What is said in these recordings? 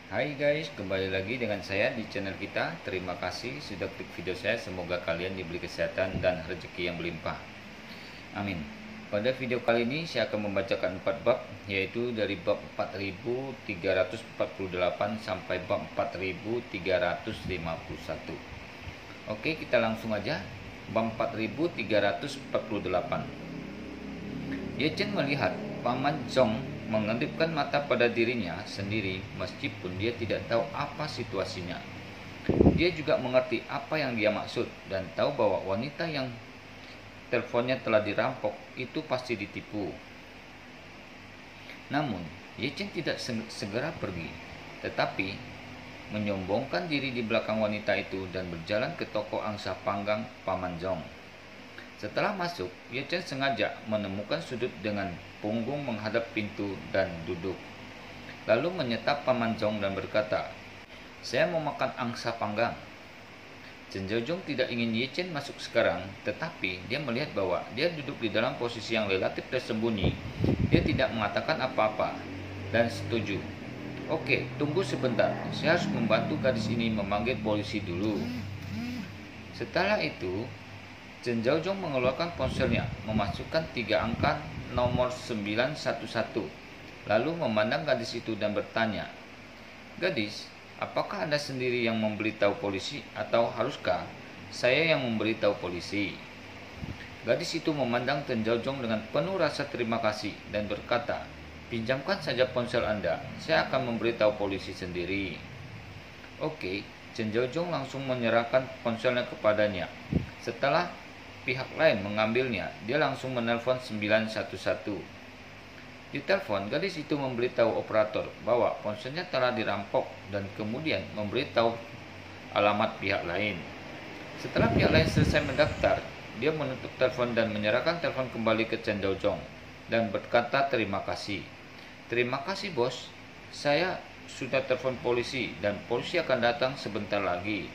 Hai guys, kembali lagi dengan saya di channel kita. Terima kasih sudah klik video saya. Semoga kalian diberi kesehatan dan rezeki yang berlimpah. Amin. Pada video kali ini saya akan membacakan 4 bab, yaitu dari bab 4348 sampai bab 4351. Oke, kita langsung aja. Bab 4348. Ye Chen melihat Paman Zhong mengedipkan mata pada dirinya sendiri meskipun dia tidak tahu apa situasinya. Dia juga mengerti apa yang dia maksud dan tahu bahwa wanita yang teleponnya telah dirampok itu pasti ditipu. Namun, Ye Chen tidak segera pergi, tetapi menyombongkan diri di belakang wanita itu dan berjalan ke toko angsa panggang Paman Zhong. Setelah masuk, Ye Chen sengaja menemukan sudut dengan punggung menghadap pintu dan duduk. Lalu menyetap Paman Zhong dan berkata, "Saya mau makan angsa panggang." Chen Zhaozong tidak ingin Ye Chen masuk sekarang, tetapi dia melihat bahwa dia duduk di dalam posisi yang relatif tersembunyi. Dia tidak mengatakan apa-apa dan setuju. "Oke, tunggu sebentar. Saya harus membantu gadis ini memanggil polisi dulu." Setelah itu, Chen Zhaozong mengeluarkan ponselnya, memasukkan 3 angka nomor 911, lalu memandang gadis itu dan bertanya, "Gadis, apakah Anda sendiri yang memberitahu polisi atau haruskah saya yang memberitahu polisi?" Gadis itu memandang Chen Zhaozong dengan penuh rasa terima kasih dan berkata, "Pinjamkan saja ponsel Anda, saya akan memberitahu polisi sendiri." Oke, Chen Zhaozong langsung menyerahkan ponselnya kepadanya. Setelah pihak lain mengambilnya, dia langsung menelpon 911. Di telepon, gadis itu memberitahu operator bahwa ponselnya telah dirampok dan kemudian memberitahu alamat pihak lain. Setelah pihak lain selesai mendaftar, dia menutup telepon dan menyerahkan telepon kembali ke Chen Zhaozong dan berkata terima kasih. "Terima kasih bos, saya sudah telepon polisi dan polisi akan datang sebentar lagi."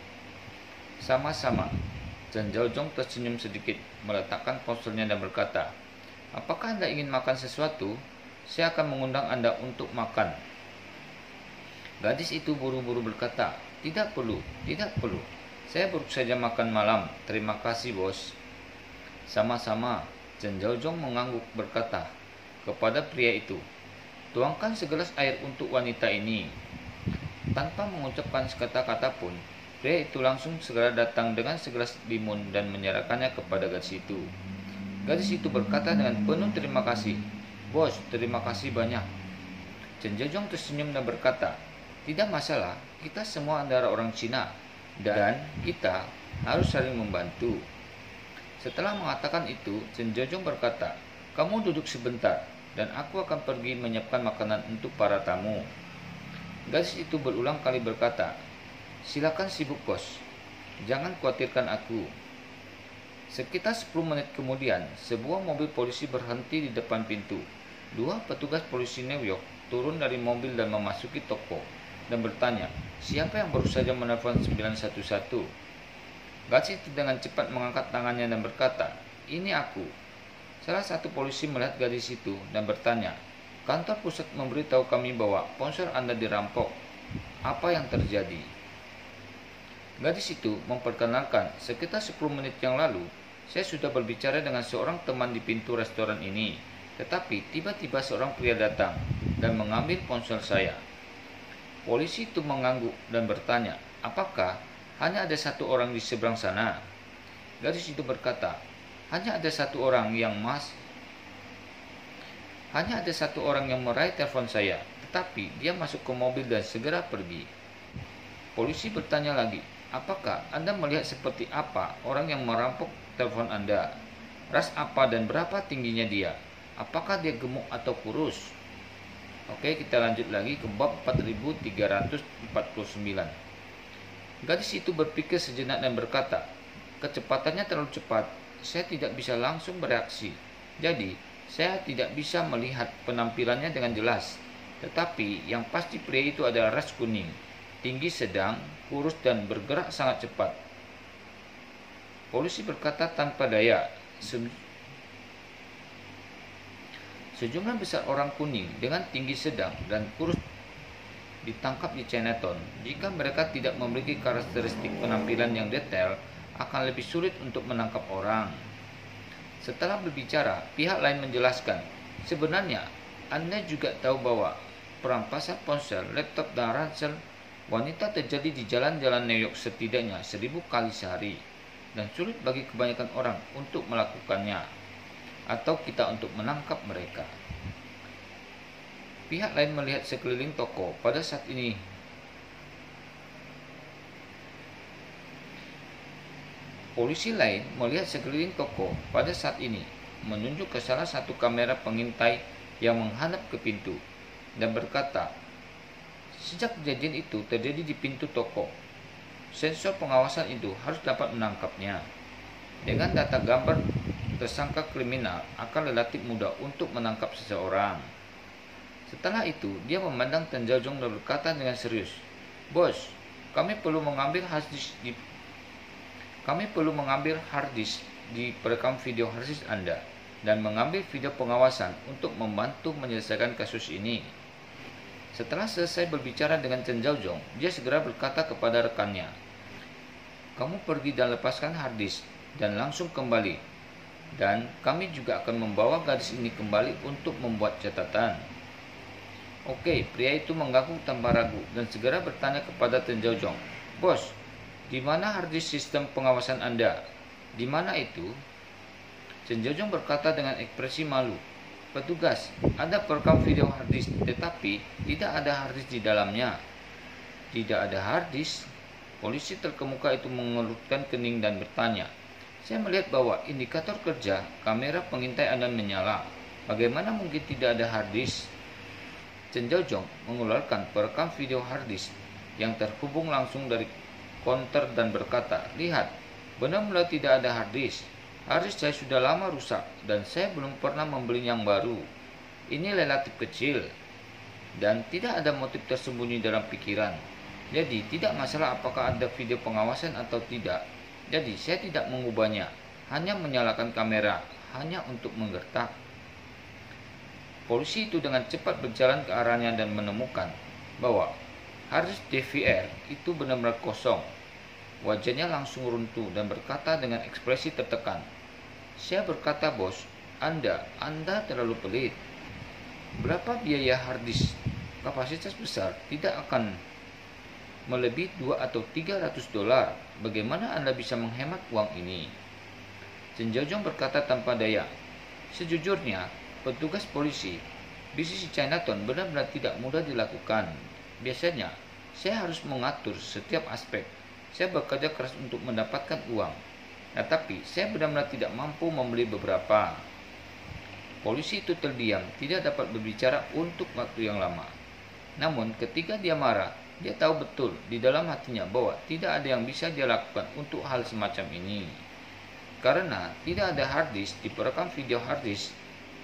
"Sama-sama." Chen Zhaozong tersenyum sedikit, meletakkan ponselnya dan berkata, "Apakah Anda ingin makan sesuatu? Saya akan mengundang Anda untuk makan." Gadis itu buru-buru berkata, "Tidak perlu, tidak perlu. Saya baru saja makan malam. Terima kasih, bos." "Sama-sama." Chen Zhaozong mengangguk berkata kepada pria itu, "Tuangkan segelas air untuk wanita ini." Tanpa mengucapkan sekata-kata pun, pria itu langsung segera datang dengan segelas limun dan menyerahkannya kepada gadis itu. Gadis itu berkata dengan penuh terima kasih, "Bos, terima kasih banyak." Chen Zhaozong tersenyum dan berkata, "Tidak masalah, kita semua adalah orang Cina dan kita harus saling membantu." Setelah mengatakan itu, Chen Zhaozong berkata, "Kamu duduk sebentar dan aku akan pergi menyiapkan makanan untuk para tamu." Gadis itu berulang kali berkata, "Silakan sibuk bos, jangan khawatirkan aku." Sekitar 10 menit kemudian, sebuah mobil polisi berhenti di depan pintu. 2 petugas polisi New York turun dari mobil dan memasuki toko dan bertanya, "Siapa yang baru saja menelpon 911?" Gadis itu dengan cepat mengangkat tangannya dan berkata, "Ini aku." Salah satu polisi melihat gadis itu dan bertanya, "Kantor pusat memberitahu kami bahwa ponsel Anda dirampok. Apa yang terjadi?" Gadis itu memperkenalkan, "Sekitar 10 menit yang lalu, saya sudah berbicara dengan seorang teman di pintu restoran ini, tetapi tiba-tiba seorang pria datang dan mengambil ponsel saya." Polisi itu mengangguk dan bertanya, "Apakah hanya ada satu orang di seberang sana?" Gadis itu berkata, Hanya ada satu orang yang meraih telepon saya, tetapi dia masuk ke mobil dan segera pergi." Polisi bertanya lagi, "Apakah Anda melihat seperti apa orang yang merampok telepon Anda? Ras apa dan berapa tingginya dia? Apakah dia gemuk atau kurus?" Oke, kita lanjut lagi ke bab 4349. Gadis itu berpikir sejenak dan berkata, "Kecepatannya terlalu cepat, saya tidak bisa langsung bereaksi. Jadi, saya tidak bisa melihat penampilannya dengan jelas. Tetapi yang pasti pria itu adalah ras kuning, tinggi sedang, kurus dan bergerak sangat cepat." Polisi berkata tanpa daya, "Sejumlah besar orang kuning dengan tinggi sedang dan kurus ditangkap di Chinatown, jika mereka tidak memiliki karakteristik penampilan yang detail, akan lebih sulit untuk menangkap orang. Setelah berbicara, pihak lain menjelaskan, sebenarnya Anda juga tahu bahwa perampasan ponsel, laptop, dan ransel wanita terjadi di jalan-jalan New York setidaknya 1000 kali sehari, dan sulit bagi kebanyakan orang untuk melakukannya, atau kita untuk menangkap mereka. Pihak lain melihat sekeliling toko pada saat ini. Polisi lain melihat sekeliling toko pada saat ini, menunjuk ke salah satu kamera pengintai yang menghadap ke pintu, dan berkata, sejak kejadian itu terjadi di pintu toko, sensor pengawasan itu harus dapat menangkapnya. Dengan data gambar tersangka kriminal akan relatif mudah untuk menangkap seseorang. Setelah itu, dia memandang Chen Zhaozong dan berkata dengan serius, "Bos, kami perlu mengambil hard disk di perekam video hard disk Anda dan mengambil video pengawasan untuk membantu menyelesaikan kasus ini." Setelah selesai berbicara dengan Chen Zhaozong, dia segera berkata kepada rekannya, "Kamu pergi dan lepaskan hard disk dan langsung kembali. Dan kami juga akan membawa gadis ini kembali untuk membuat catatan." Oke, pria itu mengaku tanpa ragu dan segera bertanya kepada Chen Zhaozong, "Bos, di mana hard disk sistem pengawasan Anda? Di mana itu?" Chen Zhaozong berkata dengan ekspresi malu, "Petugas, ada perekam video hard disk, tetapi tidak ada hard disk di dalamnya." "Tidak ada hard disk?" Polisi terkemuka itu mengerutkan kening dan bertanya, "Saya melihat bahwa indikator kerja kamera pengintai Anda menyala. Bagaimana mungkin tidak ada hard disk?" Chen Zhaozong mengeluarkan perekam video hard disk yang terhubung langsung dari konter dan berkata, "Lihat, benar-benar tidak ada hard disk. Hard disk saya sudah lama rusak dan saya belum pernah membeli yang baru. Ini relatif kecil dan tidak ada motif tersembunyi dalam pikiran. Jadi tidak masalah apakah ada video pengawasan atau tidak. Jadi saya tidak mengubahnya, hanya menyalakan kamera, hanya untuk menggertak." Polisi itu dengan cepat berjalan ke arahnya dan menemukan bahwa hard disk DVR itu benar-benar kosong. Wajahnya langsung runtuh dan berkata dengan ekspresi tertekan, "Saya berkata, bos, Anda terlalu pelit. Berapa biaya hard disk? Kapasitas besar tidak akan melebihi 2 atau 300 dolar. Bagaimana Anda bisa menghemat uang ini?" Chen Zhaozong berkata tanpa daya, "Sejujurnya, petugas polisi, bisnis di Chinatown benar-benar tidak mudah dilakukan. Biasanya, saya harus mengatur setiap aspek. Saya bekerja keras untuk mendapatkan uang. Tetapi, saya benar-benar tidak mampu membeli beberapa." Polisi itu terdiam, tidak dapat berbicara untuk waktu yang lama. Namun, ketika dia marah, dia tahu betul di dalam hatinya bahwa tidak ada yang bisa dia lakukan untuk hal semacam ini. Karena tidak ada hard disk di perekam video hard disk,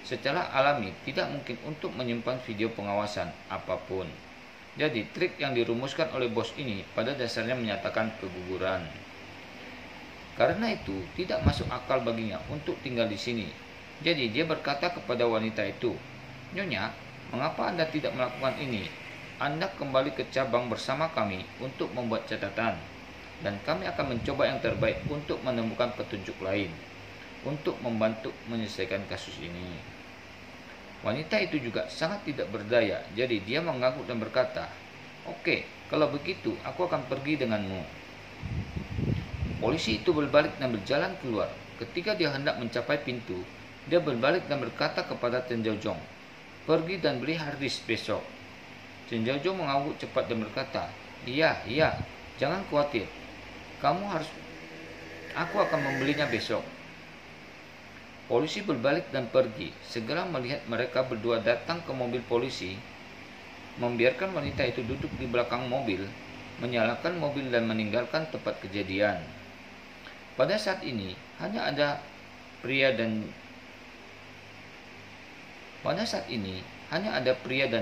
secara alami tidak mungkin untuk menyimpan video pengawasan apapun. Jadi trik yang dirumuskan oleh bos ini pada dasarnya menyatakan keguguran. Karena itu tidak masuk akal baginya untuk tinggal di sini. Jadi dia berkata kepada wanita itu, "Nyonya, mengapa Anda tidak melakukan ini? Anda kembali ke cabang bersama kami untuk membuat catatan, dan kami akan mencoba yang terbaik untuk menemukan petunjuk lain untuk membantu menyelesaikan kasus ini." Wanita itu juga sangat tidak berdaya, jadi dia mengangguk dan berkata, "Oke, kalau begitu aku akan pergi denganmu." Polisi itu berbalik dan berjalan keluar. Ketika dia hendak mencapai pintu, dia berbalik dan berkata kepada Chen Zhaozong, "Pergi dan beli hard disk besok." Chen Zhaozong mengangguk cepat dan berkata, Iya, jangan khawatir. Aku akan membelinya besok." Polisi berbalik dan pergi. Segera melihat mereka berdua datang ke mobil polisi, membiarkan wanita itu duduk di belakang mobil, menyalakan mobil dan meninggalkan tempat kejadian. Pada saat ini hanya ada pria dan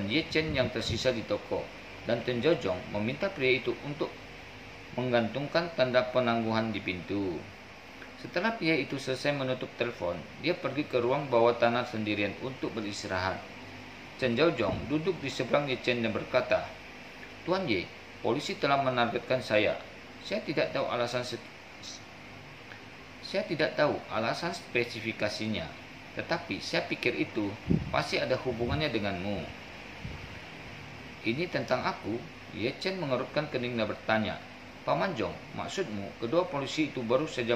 Ye Chen yang tersisa di toko, dan Chen Zhaozong meminta pria itu untuk menggantungkan tanda penangguhan di pintu. Setelah pria itu selesai menutup telepon, dia pergi ke ruang bawah tanah sendirian untuk beristirahat. Chen Zhaozong duduk di seberang Ye Chen dan berkata, Tuan Y, polisi telah menargetkan saya. Saya tidak tahu alasan spesifikasinya, tetapi saya pikir itu pasti ada hubungannya denganmu. Ini tentang aku? Ye Chen mengerutkan kening dan bertanya. Paman Jong, maksudmu kedua polisi itu baru saja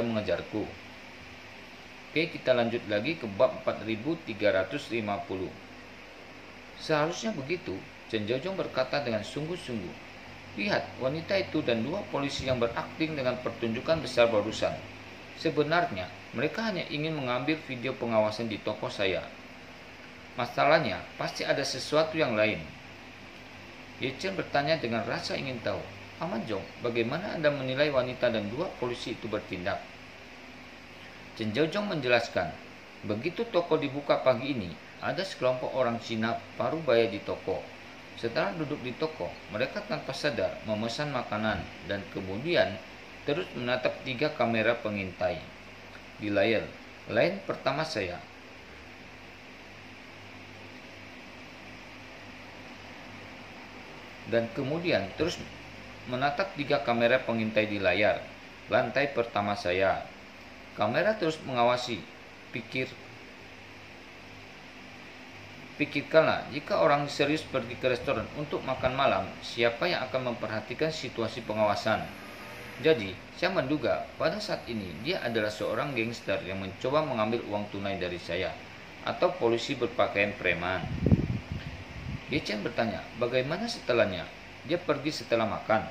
mengejarku. Oke, kita lanjut lagi ke bab 4350. Seharusnya begitu, Chen Jiaozhong berkata dengan sungguh-sungguh. Lihat, wanita itu dan dua polisi yang berakting dengan pertunjukan besar barusan. Sebenarnya, mereka hanya ingin mengambil video pengawasan di toko saya. Masalahnya, pasti ada sesuatu yang lain. Ye Chen bertanya dengan rasa ingin tahu. Paman Jong, bagaimana Anda menilai wanita dan dua polisi itu bertindak? Chen Jiaozhong menjelaskan, begitu toko dibuka pagi ini, ada sekelompok orang Cina parubaya di toko. Setelah duduk di toko, mereka tanpa sadar memesan makanan dan kemudian terus menatap 3 kamera pengintai di layar lain pertama saya. Dan kemudian terus menatap 3 kamera pengintai di layar lantai pertama saya. Kamera terus mengawasi. Pikirkanlah, jika orang serius pergi ke restoran untuk makan malam, siapa yang akan memperhatikan situasi pengawasan? Jadi, saya menduga pada saat ini dia adalah seorang gangster yang mencoba mengambil uang tunai dari saya, atau polisi berpakaian preman. Ye Chen bertanya, bagaimana setelahnya? Dia pergi setelah makan?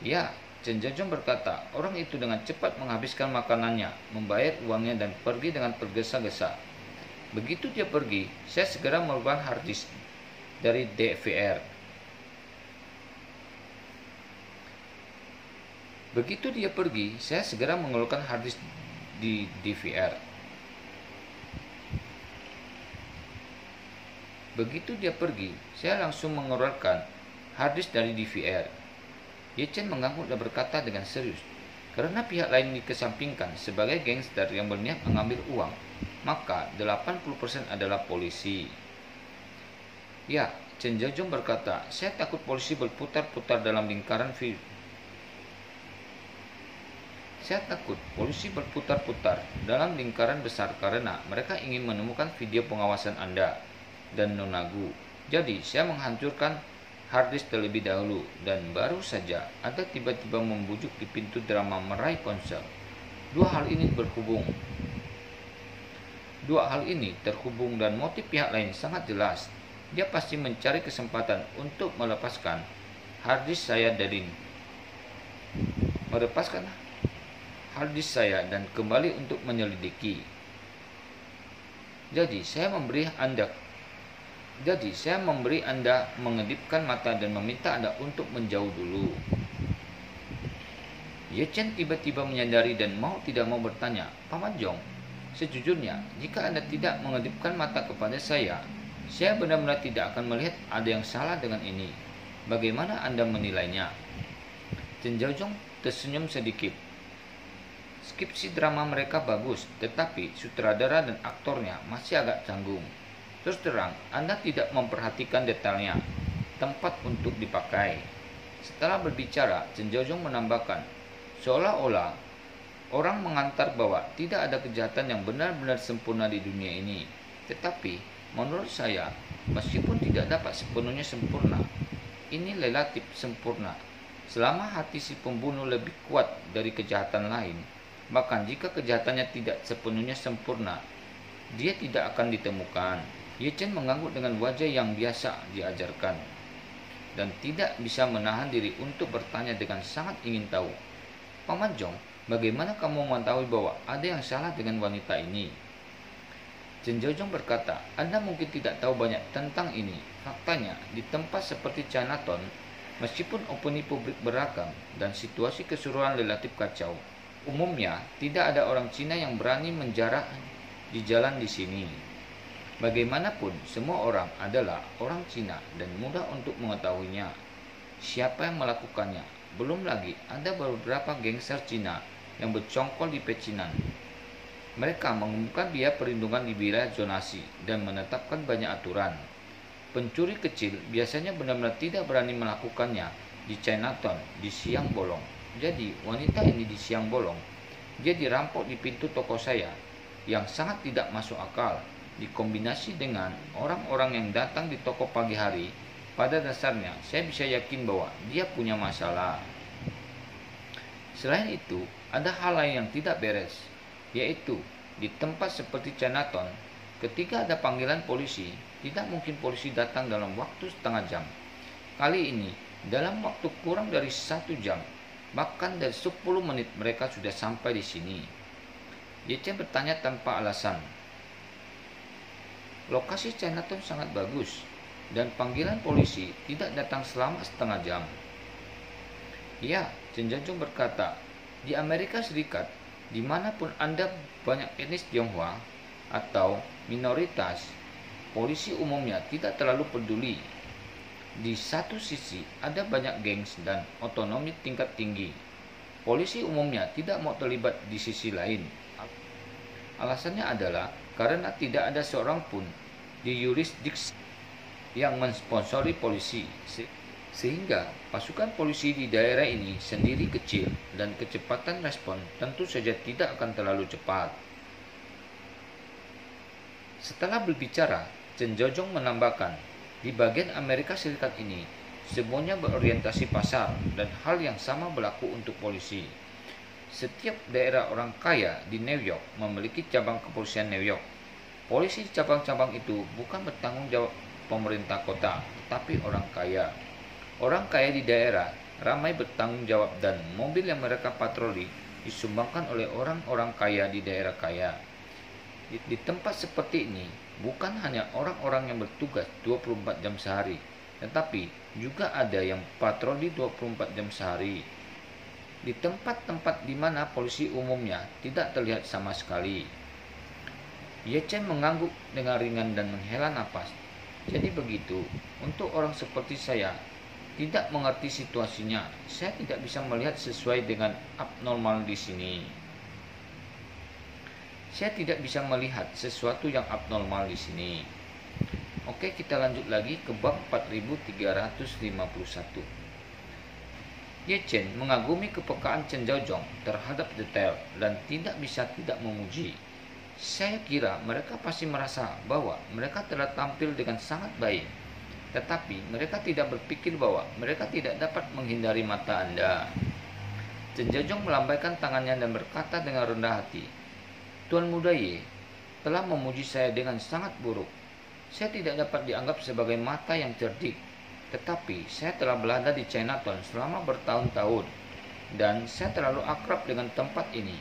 Ya, Chen Jiaozhong berkata, orang itu dengan cepat menghabiskan makanannya, membayar uangnya dan pergi dengan tergesa-gesa. Begitu dia pergi, saya segera merubah hard disk dari DVR. Begitu dia pergi, saya segera mengeluarkan hard disk di DVR. Begitu dia pergi, saya langsung mengeluarkan hard disk dari DVR. Ye Chen mengangguk dan berkata dengan serius, karena pihak lain dikesampingkan sebagai gangster yang berniat mengambil uang, maka 80% adalah polisi. Ya, Chen Jiaozhong berkata, saya takut polisi berputar-putar dalam lingkaran besar karena mereka ingin menemukan video pengawasan Anda dan Nonagu. Jadi, saya menghancurkan hard disk terlebih dahulu dan baru saja Anda tiba-tiba membujuk di pintu drama meraih ponsel. Dua hal ini terhubung dan motif pihak lain sangat jelas. Dia pasti mencari kesempatan untuk melepaskan hard disk saya dan kembali untuk menyelidiki. Jadi saya memberi Anda mengedipkan mata dan meminta Anda untuk menjauh dulu. Ye Chen tiba-tiba menyadari dan mau tidak mau bertanya, Paman Jong, sejujurnya jika Anda tidak mengedipkan mata kepada saya benar-benar tidak akan melihat ada yang salah dengan ini. Bagaimana Anda menilainya? Chen Jiaozhong tersenyum sedikit. Skripsi drama mereka bagus, tetapi sutradara dan aktornya masih agak canggung. Terus terang, Anda tidak memperhatikan detailnya, tempat untuk dipakai. Setelah berbicara, Chen Jiaozhong menambahkan, seolah-olah orang mengantar bahwa tidak ada kejahatan yang benar-benar sempurna di dunia ini. Tetapi, menurut saya, meskipun tidak dapat sepenuhnya sempurna, ini relatif sempurna. Selama hati si pembunuh lebih kuat dari kejahatan lain, bahkan jika kejahatannya tidak sepenuhnya sempurna, dia tidak akan ditemukan. Ye Chen mengangguk dengan wajah yang biasa diajarkan dan tidak bisa menahan diri untuk bertanya dengan sangat ingin tahu. Paman Jong, bagaimana kamu mengetahui bahwa ada yang salah dengan wanita ini? Chen Jiaozhong berkata, Anda mungkin tidak tahu banyak tentang ini. Faktanya, di tempat seperti Chinatown, meskipun opini publik beragam dan situasi keseluruhan relatif kacau, umumnya tidak ada orang Cina yang berani menjarah di jalan di sini. Bagaimanapun, semua orang adalah orang Cina dan mudah untuk mengetahuinya. Siapa yang melakukannya? Belum lagi ada beberapa gangster Cina yang bercongkol di pecinan. Mereka mengumumkan biaya perlindungan di wilayah zonasi dan menetapkan banyak aturan. Pencuri kecil biasanya benar-benar tidak berani melakukannya di Chinatown di siang bolong. Jadi wanita ini di siang bolong, dia dirampok di pintu toko saya yang sangat tidak masuk akal, dikombinasi dengan orang-orang yang datang di toko pagi hari. Pada dasarnya saya bisa yakin bahwa dia punya masalah. Selain itu, ada hal lain yang tidak beres, yaitu di tempat seperti Chinatown, ketika ada panggilan polisi, tidak mungkin polisi datang dalam waktu setengah jam. Kali ini, dalam waktu kurang dari 1 jam, bahkan dari 10 menit mereka sudah sampai di sini. Yechen bertanya tanpa alasan. Lokasi Chinatown sangat bagus, dan panggilan polisi tidak datang selama setengah jam. Ya, Chen Jianzhong berkata, di Amerika Serikat, dimanapun Anda banyak etnis Tionghoa atau minoritas, polisi umumnya tidak terlalu peduli. Di satu sisi, ada banyak gengs dan otonomi tingkat tinggi. Polisi umumnya tidak mau terlibat di sisi lain. Alasannya adalah karena tidak ada seorang pun di yurisdiksi yang mensponsori polisi, sehingga pasukan polisi di daerah ini sendiri kecil dan kecepatan respon tentu saja tidak akan terlalu cepat. Setelah berbicara, Chen Jianzhong menambahkan, di bagian Amerika Serikat ini, semuanya berorientasi pasar dan hal yang sama berlaku untuk polisi. Setiap daerah orang kaya di New York memiliki cabang kepolisian New York. Polisi di cabang-cabang itu bukan bertanggung jawab pemerintah kota, tetapi orang kaya. Orang kaya di daerah ramai bertanggung jawab dan mobil yang mereka patroli disumbangkan oleh orang-orang kaya di daerah kaya. Di tempat seperti ini, bukan hanya orang-orang yang bertugas 24 jam sehari, tetapi juga ada yang patroli 24 jam sehari. Di tempat-tempat di mana polisi umumnya tidak terlihat sama sekali. Yechen mengangguk dengan ringan dan menghela napas. Jadi begitu, untuk orang seperti saya, tidak mengerti situasinya, saya tidak bisa melihat sesuai dengan abnormal di sini. Saya tidak bisa melihat sesuatu yang abnormal di sini. Oke, kita lanjut lagi ke bab 4351. Yechen mengagumi kepekaan Chen Jianzhong terhadap detail dan tidak bisa tidak memuji. Saya kira mereka pasti merasa bahwa mereka telah tampil dengan sangat baik, tetapi mereka tidak berpikir bahwa mereka tidak dapat menghindari mata Anda. Chen Jianzhong melambaikan tangannya dan berkata dengan rendah hati, Tuan Muda Ye telah memuji saya dengan sangat buruk. Saya tidak dapat dianggap sebagai mata yang cerdik, tetapi saya telah berada di Chinatown selama bertahun-tahun, dan saya terlalu akrab dengan tempat ini.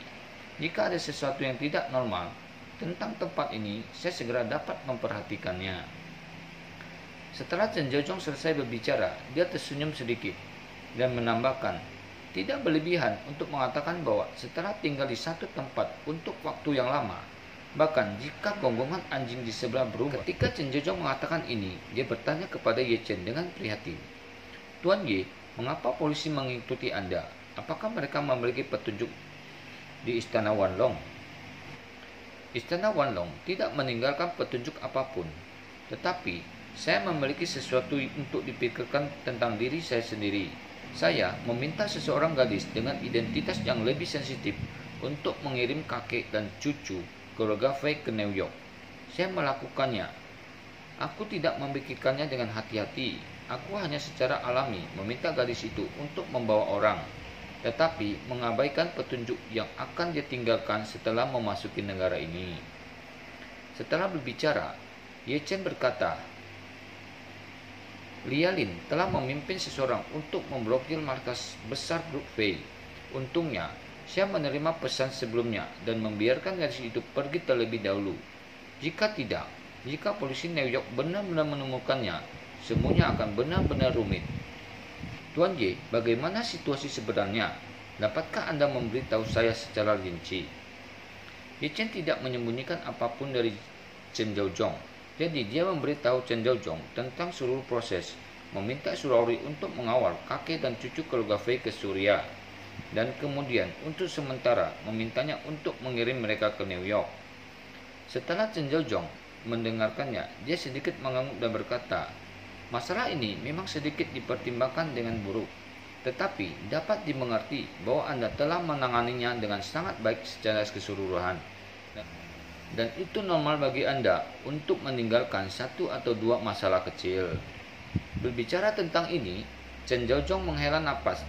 Jika ada sesuatu yang tidak normal tentang tempat ini, saya segera dapat memperhatikannya. Setelah Chen Jianzhong selesai berbicara, dia tersenyum sedikit dan menambahkan, tidak berlebihan untuk mengatakan bahwa setelah tinggal di satu tempat untuk waktu yang lama, bahkan jika gonggongan anjing di sebelah berubah. Ketika Chen Jianzhong mengatakan ini, dia bertanya kepada Yechen dengan prihatin, Tuan Ye, mengapa polisi mengikuti Anda? Apakah mereka memiliki petunjuk di Istana Wanlong? Istana Wanlong tidak meninggalkan petunjuk apapun, tetapi saya memiliki sesuatu untuk dipikirkan tentang diri saya sendiri. Saya meminta seseorang gadis dengan identitas yang lebih sensitif untuk mengirim kakek dan cucu keluarga Fei ke New York. Saya melakukannya. Aku tidak memikirkannya dengan hati-hati. Aku hanya secara alami meminta gadis itu untuk membawa orang, tetapi mengabaikan petunjuk yang akan dia tinggalkan setelah memasuki negara ini. Setelah berbicara, Yechen berkata, Lialin telah memimpin seseorang untuk memblokir markas besar grup Fei. Untungnya, saya menerima pesan sebelumnya dan membiarkan gadis itu pergi terlebih dahulu. Jika tidak, jika polisi New York benar-benar menemukannya, semuanya akan benar-benar rumit. Tuan Ye, bagaimana situasi sebenarnya? Dapatkah Anda memberitahu saya secara rinci? Yechen tidak menyembunyikan apapun dari Chen Jianzhong. Jadi dia memberitahu Chen Jianzhong tentang seluruh proses, meminta Surori untuk mengawal kakek dan cucu keluarga Fei ke Suria. dan kemudian untuk sementara memintanya untuk mengirim mereka ke New York. Setelah Chen Zheozong mendengarkannya, dia sedikit mengangguk dan berkata, "Masalah ini memang sedikit dipertimbangkan dengan buruk, tetapi dapat dimengerti bahwa Anda telah menanganinya dengan sangat baik secara keseluruhan. Dan itu normal bagi Anda untuk meninggalkan satu atau dua masalah kecil." Berbicara tentang ini, Chen Zheozong menghela napas.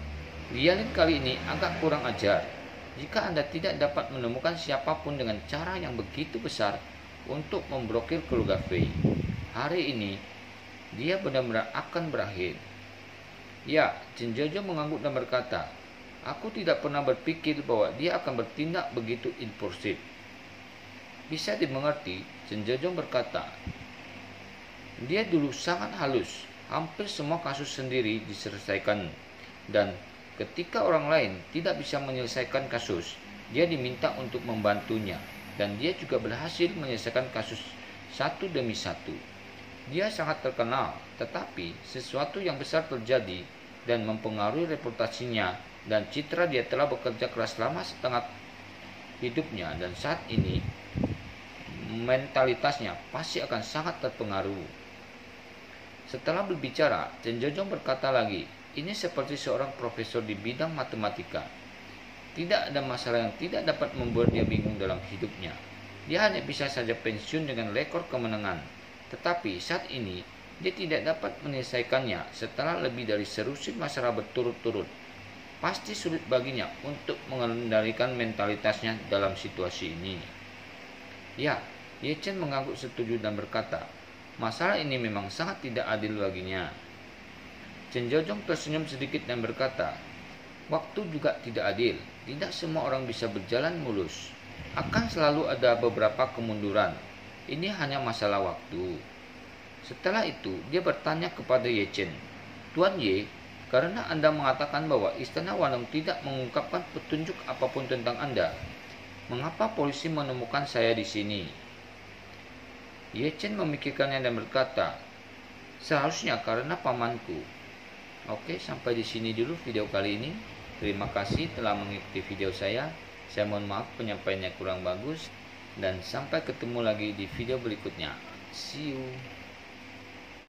Lianin kali ini agak kurang ajar. Jika Anda tidak dapat menemukan siapapun dengan cara yang begitu besar untuk memblokir keluarga Fei, hari ini dia benar-benar akan berakhir. Ya, Chen Zheozong mengangguk dan berkata, "Aku tidak pernah berpikir bahwa dia akan bertindak begitu impulsif." Bisa dimengerti, Chen Zheozong berkata, dia dulu sangat halus, hampir semua kasus sendiri diselesaikan, dan ketika orang lain tidak bisa menyelesaikan kasus, dia diminta untuk membantunya, dan dia juga berhasil menyelesaikan kasus satu demi satu. Dia sangat terkenal, tetapi sesuatu yang besar terjadi dan mempengaruhi reputasinya dan citra. Dia telah bekerja keras selama setengah hidupnya, dan saat ini mentalitasnya pasti akan sangat terpengaruh. Setelah berbicara, Chen Zheozong berkata lagi, "Ini seperti seorang profesor di bidang matematika. Tidak ada masalah yang tidak dapat membuat dia bingung dalam hidupnya. Dia hanya bisa saja pensiun dengan rekor kemenangan. Tetapi saat ini, dia tidak dapat menyelesaikannya setelah lebih dari selusin masalah berturut-turut. Pasti sulit baginya untuk mengendalikan mentalitasnya dalam situasi ini." Ya, Ye Chen mengangguk setuju dan berkata, "Masalah ini memang sangat tidak adil baginya." Chen Zheozong tersenyum sedikit dan berkata, "Waktu juga tidak adil. Tidak semua orang bisa berjalan mulus. Akan selalu ada beberapa kemunduran. Ini hanya masalah waktu." Setelah itu, dia bertanya kepada Ye Chen, "Tuan Ye, karena Anda mengatakan bahwa Istana Wanong tidak mengungkapkan petunjuk apapun tentang Anda, mengapa polisi menemukan saya di sini?" Ye Chen memikirkannya dan berkata, "Seharusnya karena pamanku." Oke, sampai di sini dulu video kali ini. Terima kasih telah mengikuti video saya. Saya mohon maaf penyampaiannya kurang bagus. Dan sampai ketemu lagi di video berikutnya. See you.